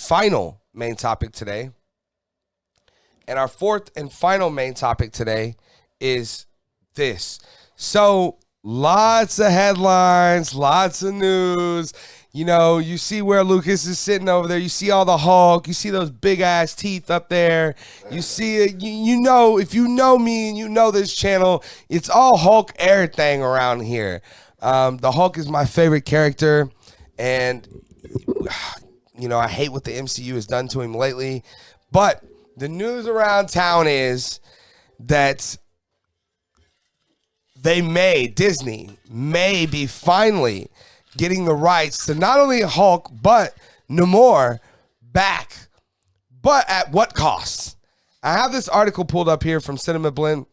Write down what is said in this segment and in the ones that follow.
final main topic today. And our fourth and final main topic today is this. So lots of headlines, lots of news. You know, you see where Lucas is sitting over there. You see all the Hulk. You see those big ass teeth up there. You see it. You know, if you know me and you know this channel, it's all Hulk everything around here. The Hulk is my favorite character. And, you know, I hate what the MCU has done to him lately. But the news around town is that Disney may be finally getting the rights to not only Hulk, but Namor back. But at what cost? I have this article pulled up here from Cinema Blend.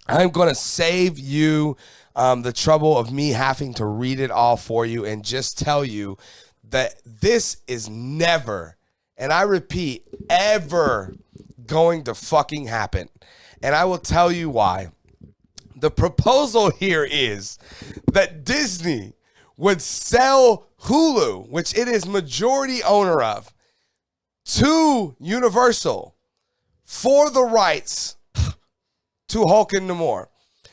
I'm going to save you the trouble of me having to read it all for you and just tell you that this is never, and I repeat, ever going to fucking happen. And I will tell you why. The proposal here is that Disney would sell Hulu, which it is majority owner of, to Universal for the rights to Hulk and Namor.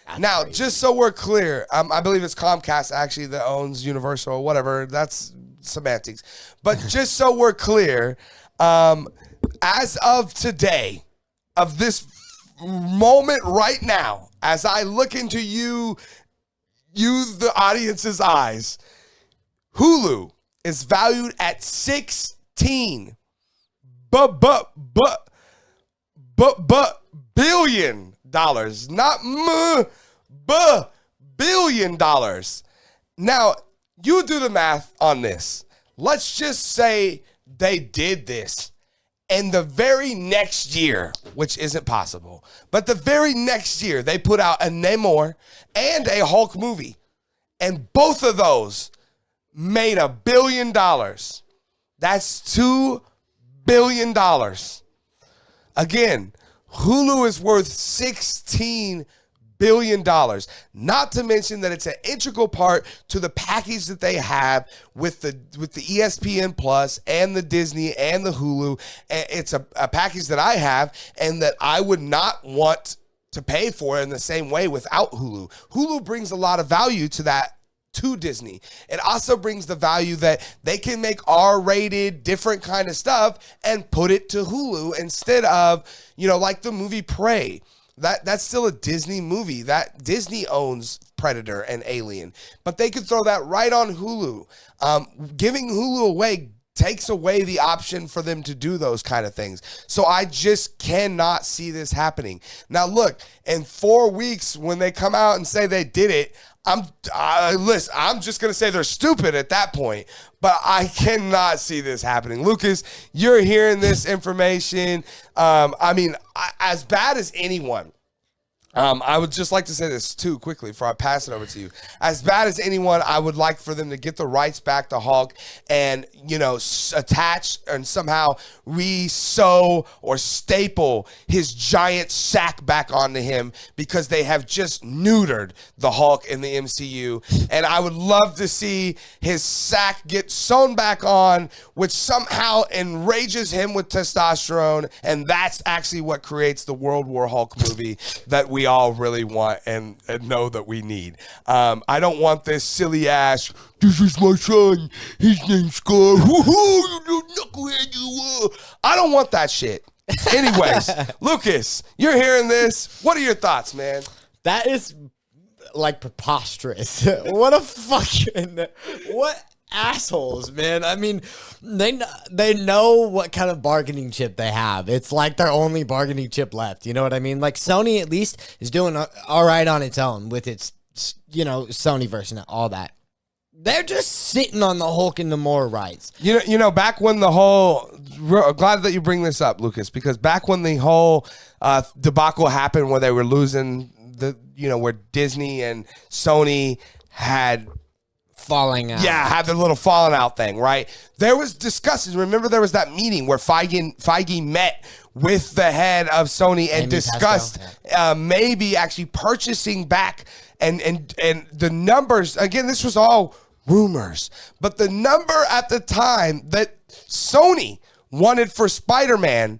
That's now, crazy. Just so we're clear, I believe it's Comcast actually that owns Universal or whatever. That's semantics. But just so we're clear, as of today, of this moment right now, as I look into you, the audience's eyes, Hulu is valued at $16 billion, not billion dollars. Now, you do the math on this. Let's just say they did this, and the very next year, which isn't possible, but the very next year, they put out a Namor and a Hulk movie. And both of those made $1 billion. That's $2 billion. Again, Hulu is worth $16 billion. Not to mention that it's an integral part to the package that they have with the ESPN Plus and the Disney and the Hulu. It's a package that I have and that I would not want to pay for in the same way without Hulu. Hulu brings a lot of value to Disney. It also brings the value that they can make R-rated, different kind of stuff and put it to Hulu instead of, like the movie Prey. That's still a Disney movie. That Disney owns Predator and Alien, but they could throw that right on Hulu. Giving Hulu away takes away the option for them to do those kind of things. So I just cannot see this happening. Now look, in 4 weeks when they come out and say they did it, I'm just going to say they're stupid at that point, but I cannot see this happening. Lucas, you're hearing this information. As bad as anyone, I would just like to say this too quickly before I pass it over to you. As bad as anyone, I would like for them to get the rights back to Hulk and, attach and somehow re-sew or staple his giant sack back onto him because they have just neutered the Hulk in the MCU. And I would love to see his sack get sewn back on, which somehow enrages him with testosterone. And that's actually what creates the World War Hulk movie that we all really want and know that we need. I don't want this silly ass, this is my son, his name's Scar, you knucklehead you are. I don't want that shit. Anyways, Lucas, you're hearing this. What are your thoughts, man? That is preposterous. What assholes, man. I mean, they know what kind of bargaining chip they have. It's like their only bargaining chip left. You know what I mean? Like Sony at least is doing all right on its own with its, Sony version, all that. They're just sitting on the Hulk and Namor rights. Back when the whole, glad that you bring this up, Lucas, because back when the whole debacle happened where they were losing where Disney and Sony had falling out. Yeah, had their little falling out thing, right? There was discussions. Remember there was that meeting where Feige met with the head of Sony and discussed maybe actually purchasing back and the numbers. Again, this was all rumors, but the number at the time that Sony wanted for Spider-Man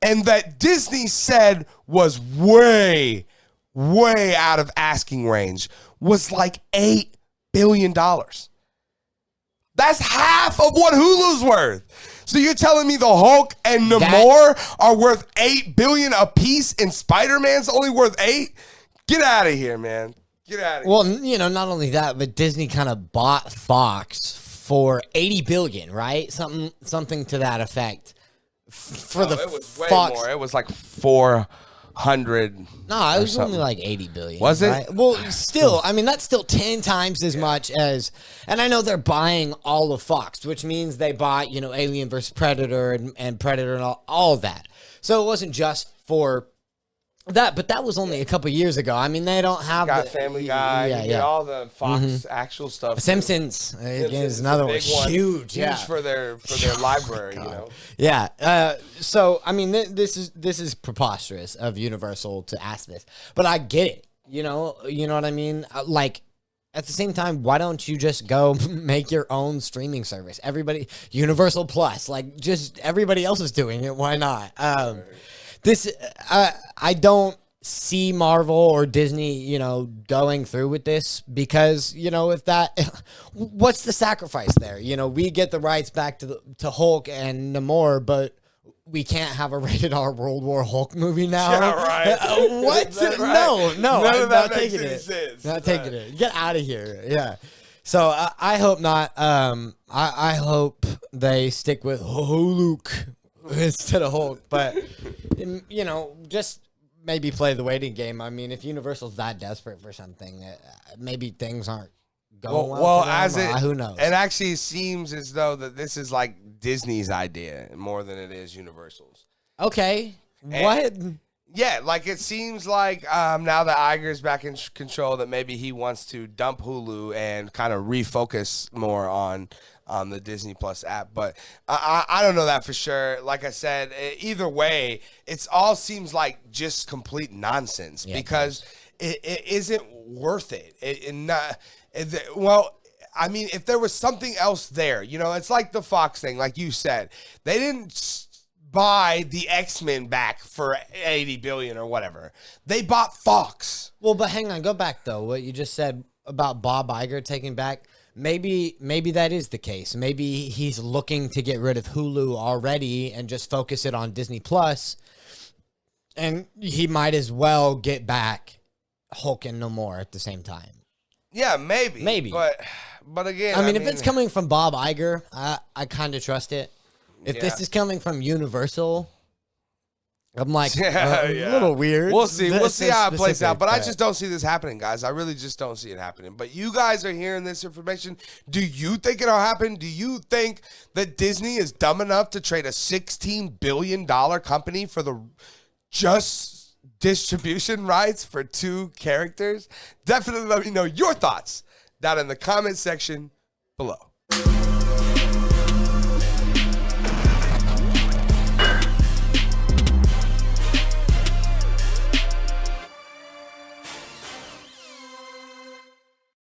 and that Disney said was way, way out of asking range was like $8 billion. That's half of what Hulu's worth. So you're telling me the Hulk and Namor are worth $8 billion a piece and Spider-Man's only worth 8? Get out of here, man. Get out of here. Well, you know, not only that, but Disney kind of bought Fox for $80 billion, right? Something to that effect. For the it was way Fox. more. It was like 400. No, it was only like $80 billion. Was it? Right? Well, still, I mean, that's still 10 times as much as, and I know they're buying all of Fox, which means they bought, you know, Alien vs. Predator and Predator and all of that. So it wasn't just for that, but that was only a couple years ago. I mean, they don't have Got Family Guy, all the Fox actual stuff. Simpsons again is another one. Huge for their library, you know. Yeah. So I mean, this is preposterous of Universal to ask this, but I get it. You know what I mean. Like at the same time, why don't you just go make your own streaming service? Everybody, Universal Plus, like just everybody else is doing it. Why not? I don't see Marvel or Disney, you know, going through with this because, you know, what's the sacrifice there? You know, we get the rights back to Hulk and Namor, but we can't have a rated R World War Hulk movie now. Yeah, right. What? Right? No, None I'm of that not makes taking any it. sense. Not taking it. Get out of here. Yeah. So I hope not. I hope they stick with Hulk instead of Hulk, but you know, just maybe play the waiting game. I mean, if Universal's that desperate for something, maybe things aren't going well for them, who knows? It actually seems as though that this is like Disney's idea more than it is Universal's. Okay, what? Yeah, like it seems like now that Iger's back in control, that maybe he wants to dump Hulu and kind of refocus more on the Disney Plus app. But I don't know that for sure. Like I said, either way, it all seems like just complete nonsense because it isn't worth it. Well, I mean, if there was something else there, you know, it's like the Fox thing, like you said. They didn't buy the X-Men back for $80 billion or whatever. They bought Fox. Well, but hang on, go back though. What you just said about Bob Iger taking back, maybe that is the case. Maybe he's looking to get rid of Hulu already and just focus it on Disney Plus, and he might as well get back Hulk and Namor at the same time. Yeah, maybe. But again, I mean, if it's coming from Bob Iger, I kind of trust it. If this is coming from Universal, I'm like, a little weird. We'll see. We'll see how it plays out. But I just don't see this happening, guys. I really just don't see it happening. But you guys are hearing this information. Do you think it'll happen? Do you think that Disney is dumb enough to trade a $16 billion company for the just distribution rights for 2 characters? Definitely let me know your thoughts down in the comment section below.